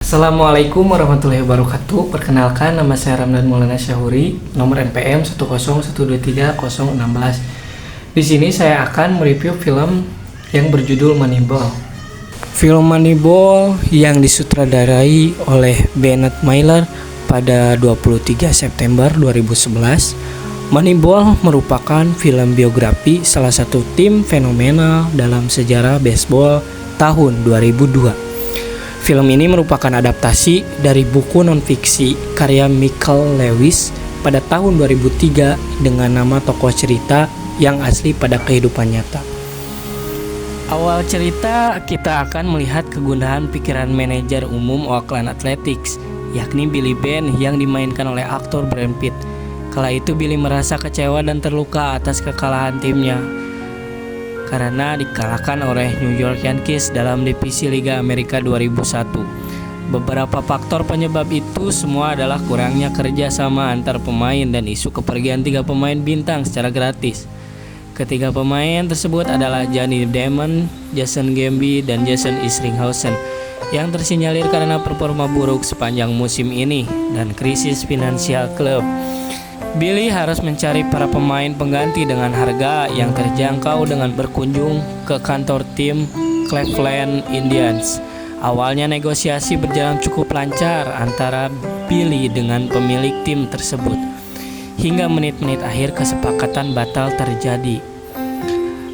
Assalamualaikum warahmatullahi wabarakatuh. Perkenalkan, nama saya Ramdan Maulana Syahuri, nomor NPM 101230016. Di sini saya akan mereview film yang berjudul Moneyball. Film Moneyball yang disutradarai oleh Bennett Miller pada 23 September 2011. Moneyball merupakan film biografi salah satu tim fenomenal dalam sejarah baseball tahun 2002. Film ini merupakan adaptasi dari buku non-fiksi karya Michael Lewis pada tahun 2003 dengan nama tokoh cerita yang asli pada kehidupan nyata. Awal cerita kita akan melihat kegundahan pikiran manajer umum Oakland Athletics, yakni Billy Beane yang dimainkan oleh aktor Brad Pitt. Kala itu Billy merasa kecewa dan terluka atas kekalahan timnya karena dikalahkan oleh New York Yankees dalam divisi Liga Amerika 2001. Beberapa faktor penyebab itu semua adalah kurangnya kerja sama antar pemain dan isu kepergian 3 pemain bintang secara gratis. Ketiga pemain tersebut adalah Johnny Damon, Jason Gamby, dan Jason Isringhausen yang tersinyalir karena performa buruk sepanjang musim ini dan krisis finansial klub. Billy harus mencari para pemain pengganti dengan harga yang terjangkau dengan berkunjung ke kantor tim Cleveland Indians. Awalnya negosiasi berjalan cukup lancar antara Billy dengan pemilik tim tersebut. Hingga menit-menit akhir kesepakatan batal terjadi.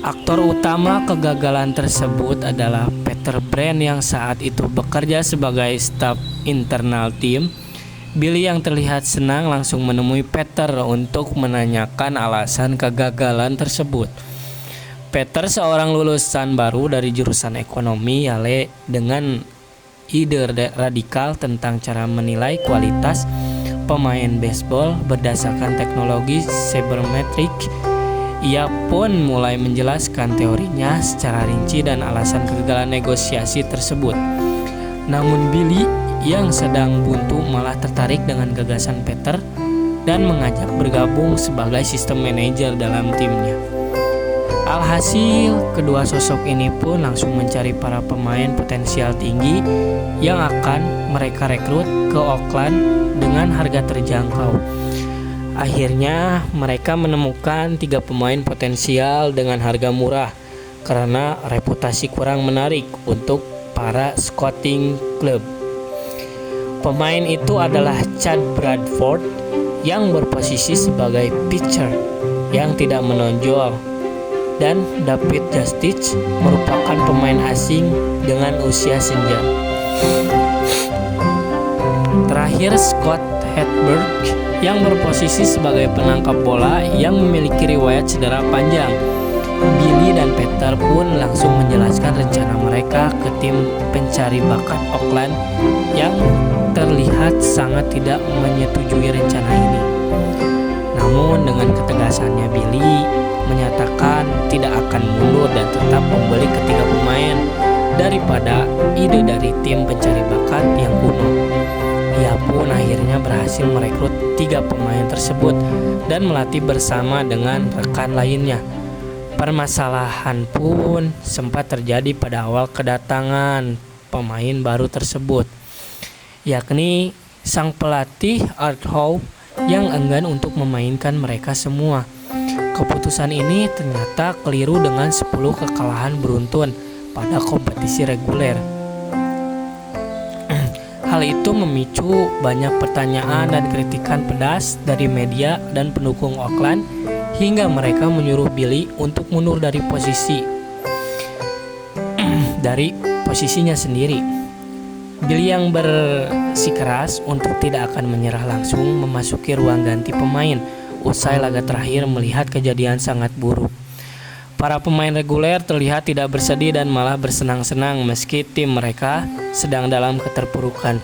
Aktor utama kegagalan tersebut adalah Peter Brand yang saat itu bekerja sebagai staf internal tim. Billy yang terlihat senang langsung menemui Peter untuk menanyakan alasan kegagalan tersebut. Peter seorang lulusan baru dari jurusan ekonomi Yale dengan ide radikal tentang cara menilai kualitas pemain baseball berdasarkan teknologi sabermetric. Ia pun mulai menjelaskan teorinya secara rinci dan alasan kegagalan negosiasi tersebut. Namun Billy yang sedang buntu malah tertarik dengan gagasan Peter dan mengajak bergabung sebagai sistem manajer dalam timnya. Alhasil, kedua sosok ini pun langsung mencari para pemain potensial tinggi yang akan mereka rekrut ke Oakland dengan harga terjangkau. Akhirnya, mereka menemukan 3 pemain potensial dengan harga murah karena reputasi kurang menarik untuk para scouting club. Pemain itu adalah Chad Bradford yang berposisi sebagai pitcher yang tidak menonjol, dan David Justice merupakan pemain asing dengan usia senja. Terakhir, Scott Hedberg yang berposisi sebagai penangkap bola yang memiliki riwayat cedera panjang. Billy dan Peter pun langsung menjelaskan rencana mereka ke tim pencari bakat Oakland yang terlihat sangat tidak menyetujui rencana ini. Namun dengan ketegasannya Billy menyatakan tidak akan mundur dan tetap membeli ketiga pemain daripada ide dari tim pencari bakat yang kuno. Ia pun akhirnya berhasil merekrut 3 pemain tersebut dan melatih bersama dengan rekan lainnya. Permasalahan pun sempat terjadi pada awal kedatangan pemain baru tersebut, yakni sang pelatih Art Howe yang enggan untuk memainkan mereka semua. Keputusan ini ternyata keliru dengan 10 kekalahan beruntun pada kompetisi reguler. Hal itu memicu banyak pertanyaan dan kritikan pedas dari media dan pendukung Oakland hingga mereka menyuruh Billy untuk mundur dari posisinya sendiri. Billy yang bersikeras untuk tidak akan menyerah langsung memasuki ruang ganti pemain usai laga terakhir melihat kejadian sangat buruk. Para pemain reguler terlihat tidak bersedih dan malah bersenang-senang meski tim mereka sedang dalam keterpurukan.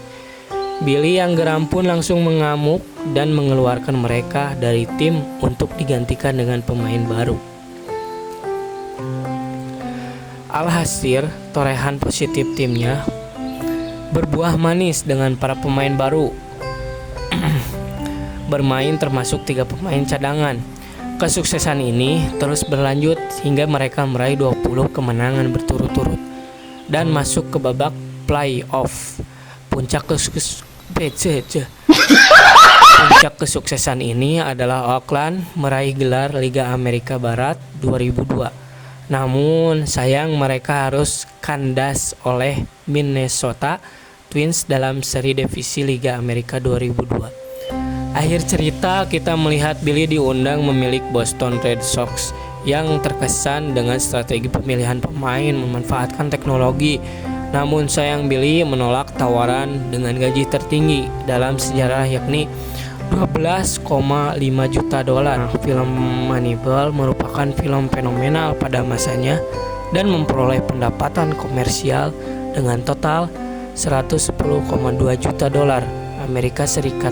Billy yang geram pun langsung mengamuk dan mengeluarkan mereka dari tim untuk digantikan dengan pemain baru. Alhasil, torehan positif timnya berbuah manis dengan para pemain baru bermain termasuk 3 pemain cadangan. Kesuksesan ini terus berlanjut hingga mereka meraih 20 kemenangan berturut-turut dan masuk ke babak playoff. Puncak kesuksesan ini adalah Oakland meraih gelar Liga Amerika Barat 2002. Namun sayang mereka harus kandas oleh Minnesota Twins dalam seri divisi Liga Amerika 2002. Akhir cerita, kita melihat Billy diundang memilik Boston Red Sox yang terkesan dengan strategi pemilihan pemain memanfaatkan teknologi. Namun sayang Billy menolak tawaran dengan gaji tertinggi dalam sejarah, yakni $12,5 juta. Film Moneyball merupakan film fenomenal pada masanya dan memperoleh pendapatan komersial dengan total $110,2 juta Amerika Serikat.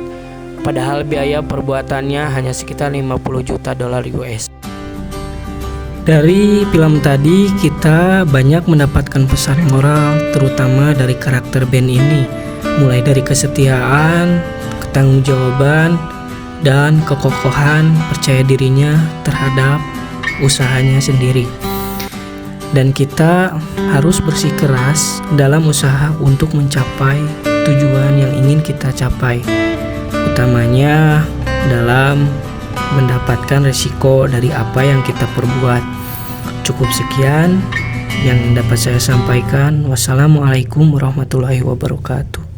Padahal biaya perbuatannya hanya sekitar $50 juta US. Dari film tadi kita banyak mendapatkan pesan moral, terutama dari karakter Ben ini, mulai dari kesetiaan, ketanggungjawaban, dan kekokohan percaya dirinya terhadap usahanya sendiri. Dan kita harus bersikeras dalam usaha untuk mencapai tujuan yang ingin kita capai, utamanya dalam mendapatkan resiko dari apa yang kita perbuat. Cukup sekian yang dapat saya sampaikan. Wassalamualaikum warahmatullahi wabarakatuh.